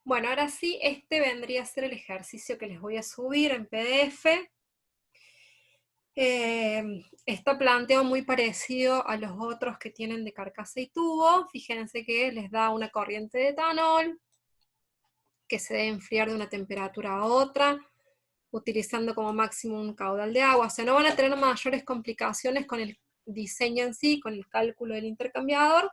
Bueno, ahora sí, este vendría a ser el ejercicio que les voy a subir en PDF. Está planteado muy parecido a los otros que tienen de carcasa y tubo. Fíjense que les da una corriente de etanol que se debe enfriar de una temperatura a otra, utilizando como máximo un caudal de agua. O sea, no van a tener mayores complicaciones con el diseño en sí, con el cálculo del intercambiador.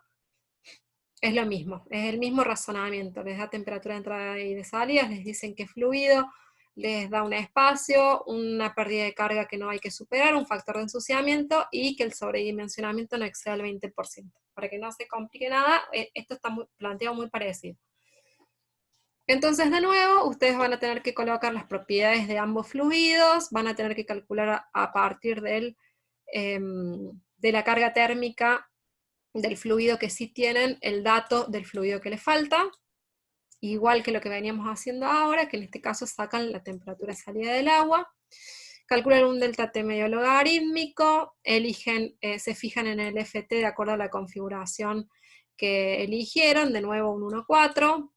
Es lo mismo, es el mismo razonamiento. Les da temperatura de entrada y de salida, les dicen que es fluido, les da un espacio, una pérdida de carga que no hay que superar, un factor de ensuciamiento y que el sobredimensionamiento no exceda el 20%. Para que no se complique nada, esto está planteado muy parecido. Entonces, de nuevo, ustedes van a tener que colocar las propiedades de ambos fluidos, van a tener que calcular a partir de la carga térmica del fluido que sí tienen, el dato del fluido que les falta, igual que lo que veníamos haciendo ahora, que en este caso sacan la temperatura de salida del agua, calculan un delta T medio logarítmico, eligen, se fijan en el FT de acuerdo a la configuración que eligieron, de nuevo un 1,4,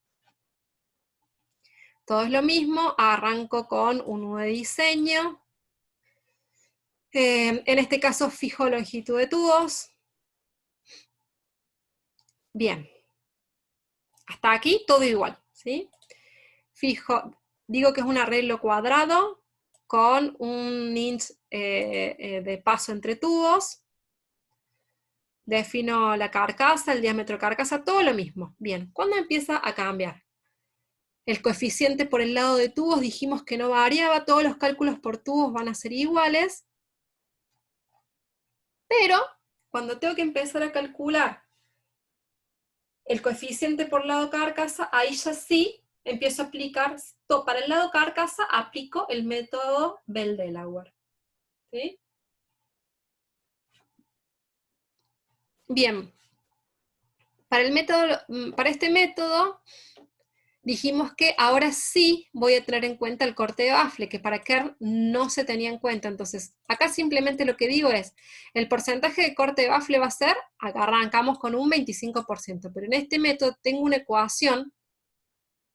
todo es lo mismo, arranco con un nudo de diseño, en este caso fijo longitud de tubos. Bien, hasta aquí todo igual, ¿sí? Fijo, digo que es un arreglo cuadrado con un inch de paso entre tubos. Defino la carcasa, el diámetro de carcasa, todo lo mismo. Bien, ¿cuándo empieza a cambiar? El coeficiente por el lado de tubos dijimos que no variaba, todos los cálculos por tubos van a ser iguales, pero cuando tengo que empezar a calcular el coeficiente por lado carcasa, ahí ya sí empiezo a aplicar, para el lado carcasa aplico el método Bell-Delaware. ¿Sí? Bien, para este método dijimos que ahora sí voy a tener en cuenta el corte de bafle, que para Kern no se tenía en cuenta. Entonces, acá simplemente lo que digo es, el porcentaje de corte de bafle va a ser, acá arrancamos con un 25%, pero en este método tengo una ecuación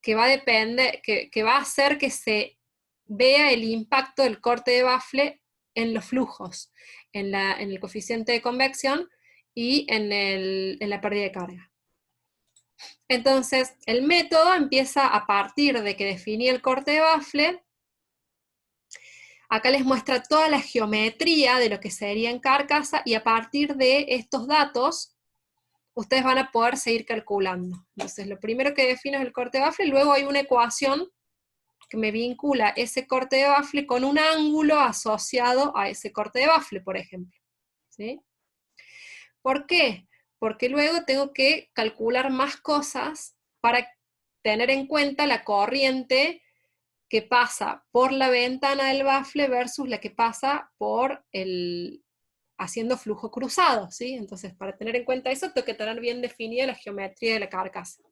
que va a depender, que va a hacer que se vea el impacto del corte de bafle en los flujos, en el coeficiente de convección y en la pérdida de carga. Entonces, el método empieza a partir de que definí el corte de bafle. Acá les muestra toda la geometría de lo que sería en carcasa y a partir de estos datos, ustedes van a poder seguir calculando. Entonces, lo primero que defino es el corte de bafle, luego hay una ecuación que me vincula ese corte de bafle con un ángulo asociado a ese corte de bafle, por ejemplo. ¿Sí? ¿Por qué? Porque luego tengo que calcular más cosas para tener en cuenta la corriente que pasa por la ventana del bafle versus la que pasa por haciendo flujo cruzado, ¿sí? Entonces, para tener en cuenta eso, tengo que tener bien definida la geometría de la carcasa.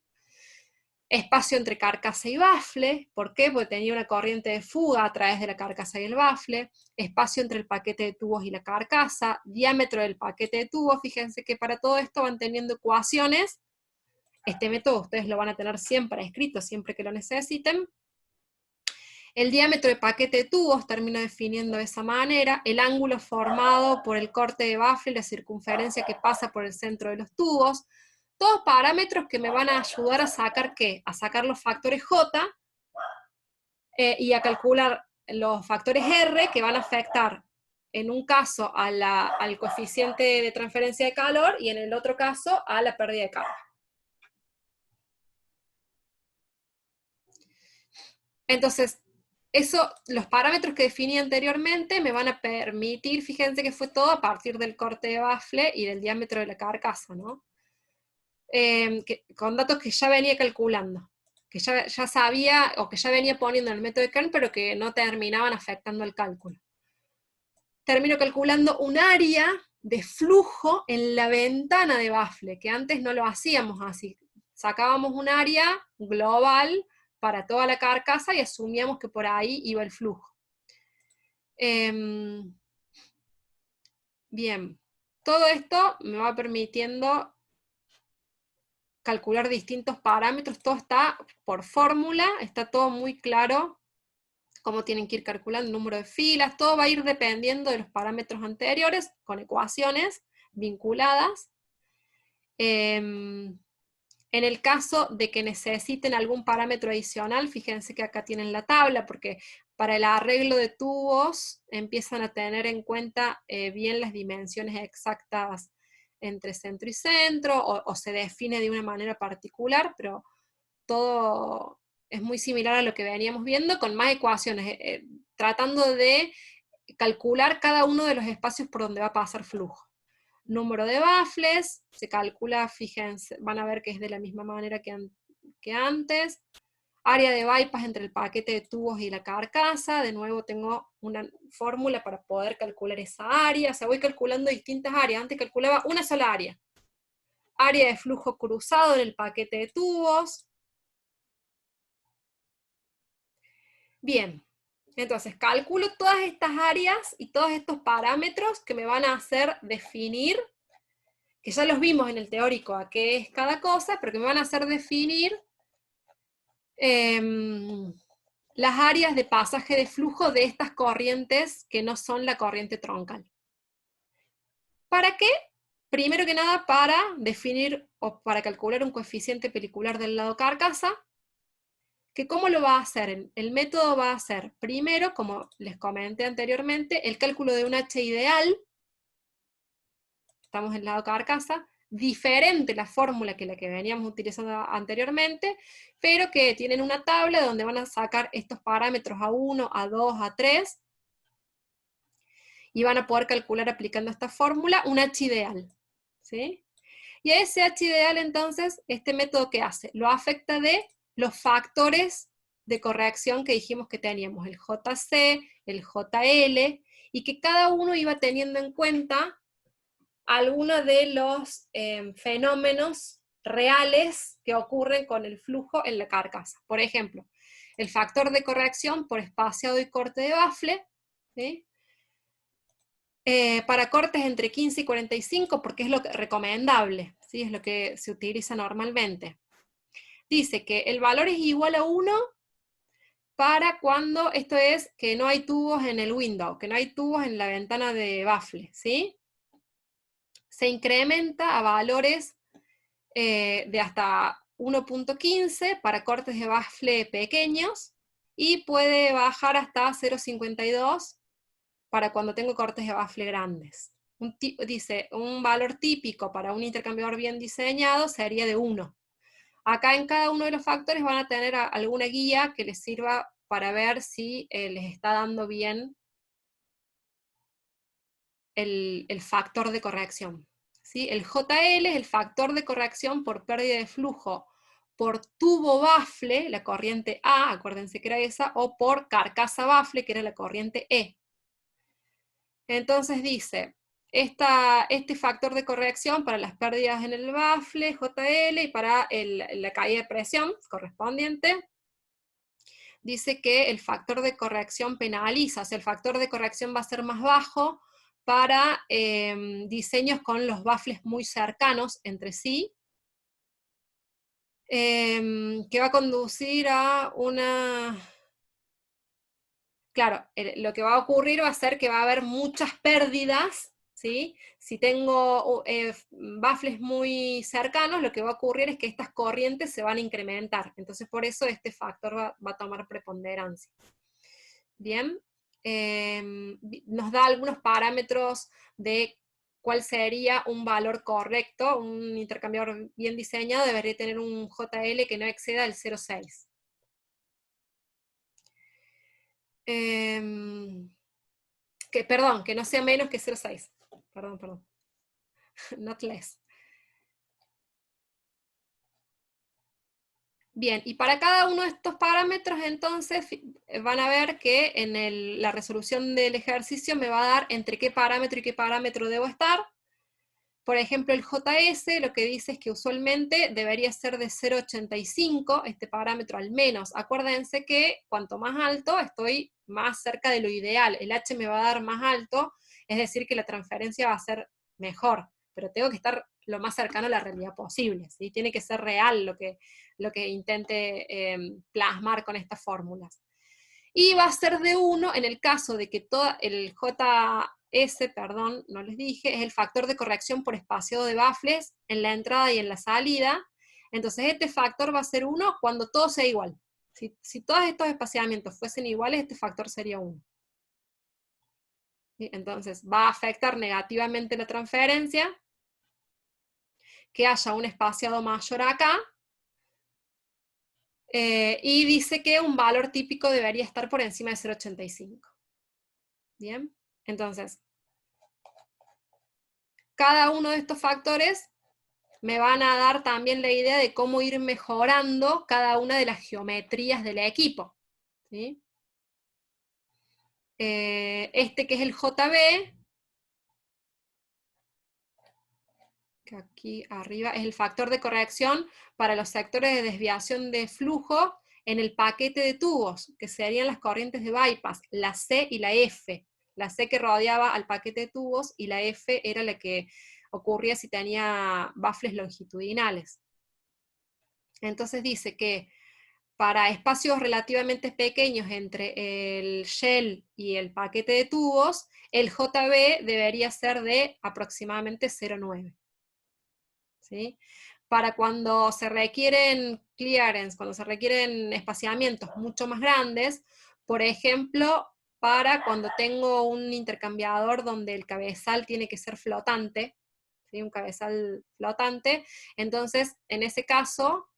Espacio entre carcasa y bafle, ¿por qué? Porque tenía una corriente de fuga a través de la carcasa y el bafle. Espacio entre el paquete de tubos y la carcasa, diámetro del paquete de tubos. Fíjense que para todo esto van teniendo ecuaciones. Este método ustedes lo van a tener siempre escrito, siempre que lo necesiten. El diámetro de paquete de tubos termino definiendo de esa manera, el ángulo formado por el corte de bafle y la circunferencia que pasa por el centro de los tubos, todos parámetros que me van a ayudar a sacar ¿qué? A sacar los factores J y a calcular los factores R que van a afectar en un caso al coeficiente de transferencia de calor y en el otro caso a la pérdida de carga. Entonces, los parámetros que definí anteriormente me van a permitir, fíjense que fue todo a partir del corte de bafle y del diámetro de la carcasa, ¿no? Con datos que ya venía calculando, que ya sabía o que ya venía poniendo en el método de Kern, pero que no terminaban afectando el cálculo. Termino calculando un área de flujo en la ventana de bafle, que antes no lo hacíamos así. Sacábamos un área global para toda la carcasa y asumíamos que por ahí iba el flujo. Bien, todo esto me va permitiendo calcular distintos parámetros, todo está por fórmula, está todo muy claro cómo tienen que ir calculando el número de filas, todo va a ir dependiendo de los parámetros anteriores, con ecuaciones vinculadas. En el caso de que necesiten algún parámetro adicional, fíjense que acá tienen la tabla, porque para el arreglo de tubos empiezan a tener en cuenta bien las dimensiones exactas entre centro y centro, o se define de una manera particular, pero todo es muy similar a lo que veníamos viendo, con más ecuaciones, tratando de calcular cada uno de los espacios por donde va a pasar flujo. Número de baffles, se calcula, fíjense, van a ver que es de la misma manera que antes. Área de bypass entre el paquete de tubos y la carcasa, de nuevo tengo una fórmula para poder calcular esa área, o sea, voy calculando distintas áreas, antes calculaba una sola área. Área de flujo cruzado en el paquete de tubos. Bien, entonces calculo todas estas áreas y todos estos parámetros que me van a hacer definir, que ya los vimos en el teórico a qué es cada cosa, pero que me van a hacer definir las áreas de pasaje de flujo de estas corrientes que no son la corriente troncal. ¿Para qué? Primero que nada para definir o para calcular un coeficiente pelicular del lado carcasa, que ¿cómo lo va a hacer? El método va a ser, primero, como les comenté anteriormente, el cálculo de un H ideal, estamos en el lado carcasa, diferente la fórmula que la que veníamos utilizando anteriormente, pero que tienen una tabla donde van a sacar estos parámetros A1, A2, A3, y van a poder calcular aplicando esta fórmula un H ideal, ¿sí? Y a ese H ideal, entonces, este método ¿qué hace? Lo afecta de los factores de corrección que dijimos que teníamos, el JC, el JL, y que cada uno iba teniendo en cuenta algunos de los fenómenos reales que ocurren con el flujo en la carcasa. Por ejemplo, el factor de corrección por espaciado y corte de bafle, ¿sí? Para cortes entre 15 y 45, porque es lo recomendable, ¿sí? Es lo que se utiliza normalmente. Dice que el valor es igual a 1 para cuando, esto es, que no hay tubos en el window, que no hay tubos en la ventana de bafle, ¿sí? Se incrementa a valores de hasta 1.15 para cortes de bafle pequeños, y puede bajar hasta 0.52 para cuando tengo cortes de bafle grandes. Dice, un valor típico para un intercambiador bien diseñado sería de 1. Acá en cada uno de los factores van a tener alguna guía que les sirva para ver si les está dando bien el factor de corrección. ¿Sí? El JL es el factor de corrección por pérdida de flujo por tubo bafle, la corriente A, acuérdense que era esa, o por carcasa bafle, que era la corriente E. Entonces dice, este factor de corrección para las pérdidas en el bafle, JL, y para la caída de presión correspondiente, dice que el factor de corrección penaliza, o sea, el factor de corrección va a ser más bajo para diseños con los bafles muy cercanos entre sí, que va a conducir a una... Claro, lo que va a ocurrir va a ser que va a haber muchas pérdidas, ¿sí? Si tengo bafles muy cercanos, lo que va a ocurrir es que estas corrientes se van a incrementar. Entonces, por eso este factor va a tomar preponderancia. Bien, nos da algunos parámetros de cuál sería un valor correcto. Un intercambiador bien diseñado debería tener un JL que no exceda el 0,6. Perdón, que no sea menos que 0,6. Perdón. Not less. Bien, y para cada uno de estos parámetros, entonces, van a ver que en la resolución del ejercicio me va a dar entre qué parámetro y qué parámetro debo estar. Por ejemplo, el JS lo que dice es que usualmente debería ser de 0,85, este parámetro al menos. Acuérdense que cuanto más alto estoy más cerca de lo ideal. El H me va a dar más alto, es decir que la transferencia va a ser mejor, pero tengo que estar lo más cercano a la realidad posible, ¿sí? Tiene que ser real lo que intente plasmar con estas fórmulas. Y va a ser de 1 en el caso de que todo el JS, perdón, no les dije, es el factor de corrección por espaciado de baffles en la entrada y en la salida. Entonces este factor va a ser 1 cuando todo sea igual. Si todos estos espaciamientos fuesen iguales, este factor sería 1. ¿Sí? Entonces va a afectar negativamente la transferencia, que haya un espaciado mayor acá, y dice que un valor típico debería estar por encima de 0,85. Bien, entonces, cada uno de estos factores me van a dar también la idea de cómo ir mejorando cada una de las geometrías del equipo. ¿Sí? Este que es el JB, que aquí arriba es el factor de corrección para los sectores de desviación de flujo en el paquete de tubos, que serían las corrientes de bypass, la C y la F. La C que rodeaba al paquete de tubos y la F era la que ocurría si tenía baffles longitudinales. Entonces dice que para espacios relativamente pequeños entre el shell y el paquete de tubos, el JB debería ser de aproximadamente 0,9. ¿Sí? Para cuando se requieren clearance, cuando se requieren espaciamientos mucho más grandes, por ejemplo, para cuando tengo un intercambiador donde el cabezal tiene que ser flotante, ¿sí? Un cabezal flotante, entonces en ese caso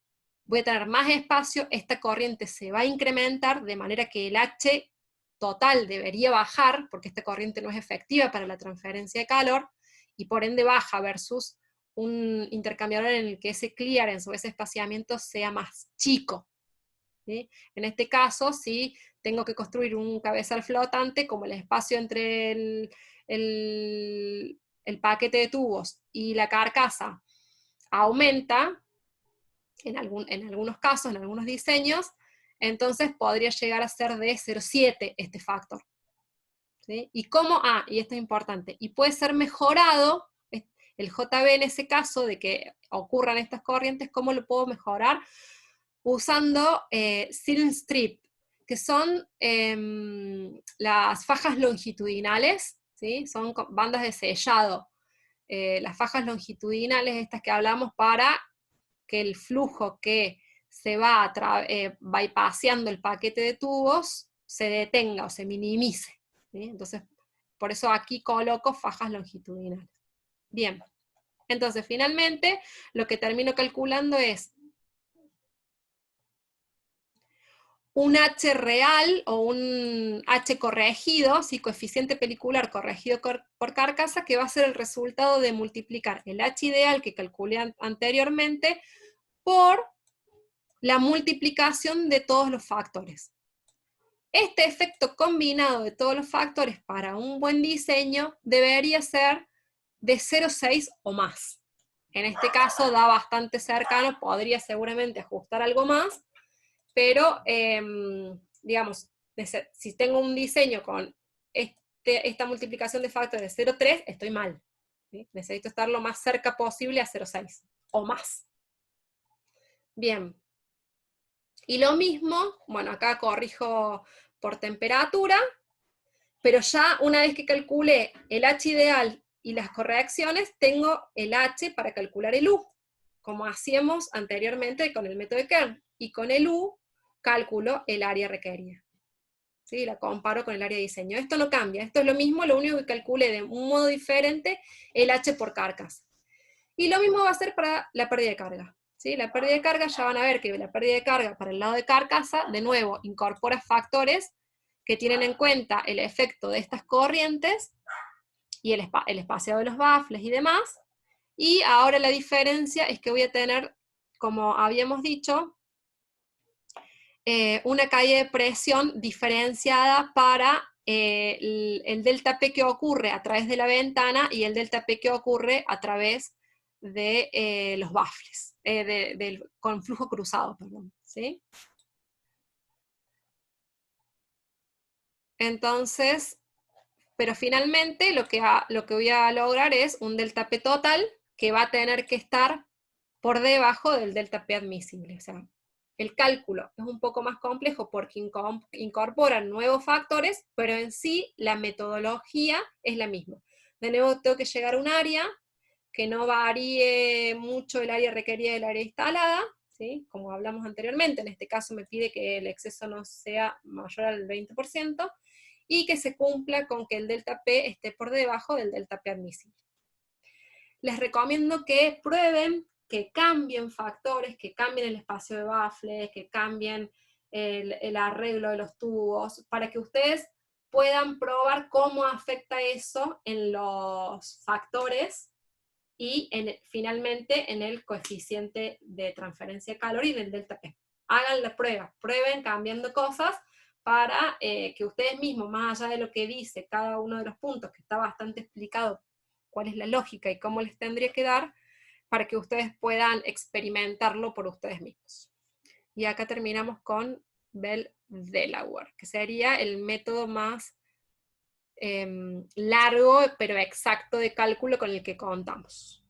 voy a tener más espacio, esta corriente se va a incrementar de manera que el H total debería bajar, porque esta corriente no es efectiva para la transferencia de calor, y por ende baja versus un intercambiador en el que ese clearance o ese espaciamiento sea más chico. ¿Sí? En este caso, si tengo que construir un cabezal flotante, como el espacio entre el paquete de tubos y la carcasa aumenta, en algunos casos, en algunos diseños, entonces podría llegar a ser de 0,7 este factor. ¿Sí? Y cómo, y esto es importante, y puede ser mejorado, el JB en ese caso de que ocurran estas corrientes, ¿cómo lo puedo mejorar? Usando film strip, que son las fajas longitudinales, ¿sí? Son bandas de sellado. Las fajas longitudinales, estas que hablamos, para que el flujo que se va bypaseando el paquete de tubos se detenga o se minimice. ¿Sí? Entonces, por eso aquí coloco fajas longitudinales. Bien, entonces finalmente lo que termino calculando es un H real o un H corregido, ¿sí? Coeficiente pelicular corregido por carcasa, que va a ser el resultado de multiplicar el H ideal que calculé anteriormente por la multiplicación de todos los factores. Este efecto combinado de todos los factores para un buen diseño debería ser de 0,6 o más. En este caso da bastante cercano, podría seguramente ajustar algo más, pero digamos, si tengo un diseño con esta multiplicación de factores de 0,3, estoy mal. ¿Sí? Necesito estar lo más cerca posible a 0,6 o más. Bien. Y lo mismo, bueno, acá corrijo por temperatura, pero ya una vez que calculé el H ideal y las correcciones, tengo el H para calcular el U, como hacíamos anteriormente con el método de Kern. Y con el U calculo el área requerida. ¿Sí? La comparo con el área de diseño. Esto no cambia, esto es lo mismo, lo único que calculé de un modo diferente el H por carcasa. Y lo mismo va a ser para la pérdida de carga. ¿Sí? La pérdida de carga, ya van a ver que la pérdida de carga para el lado de carcasa, de nuevo, incorpora factores que tienen en cuenta el efecto de estas corrientes y el espaciado de los baffles y demás. Y ahora la diferencia es que voy a tener, como habíamos dicho, una caída de presión diferenciada para el delta P que ocurre a través de la ventana y el delta P que ocurre a través de los baffles, con flujo cruzado, perdón, ¿sí? Entonces, pero finalmente lo que voy a lograr es un delta P total, que va a tener que estar por debajo del delta P admisible. O sea, el cálculo es un poco más complejo porque incorporan nuevos factores, pero en sí la metodología es la misma. De nuevo tengo que llegar a un área que no varíe mucho el área requerida del área instalada, ¿sí? Como hablamos anteriormente, en este caso me pide que el exceso no sea mayor al 20%, y que se cumpla con que el delta P esté por debajo del delta P admisible. Les recomiendo que prueben, que cambien factores, que cambien el espacio de baffles, que cambien el arreglo de los tubos, para que ustedes puedan probar cómo afecta eso en los factores y finalmente en el coeficiente de transferencia de calor y en el delta P. Hagan la prueba, prueben cambiando cosas para que ustedes mismos, más allá de lo que dice cada uno de los puntos, que está bastante explicado cuál es la lógica y cómo les tendría que dar, para que ustedes puedan experimentarlo por ustedes mismos. Y acá terminamos con Bell-Delaware, que sería el método más largo pero exacto de cálculo con el que contamos.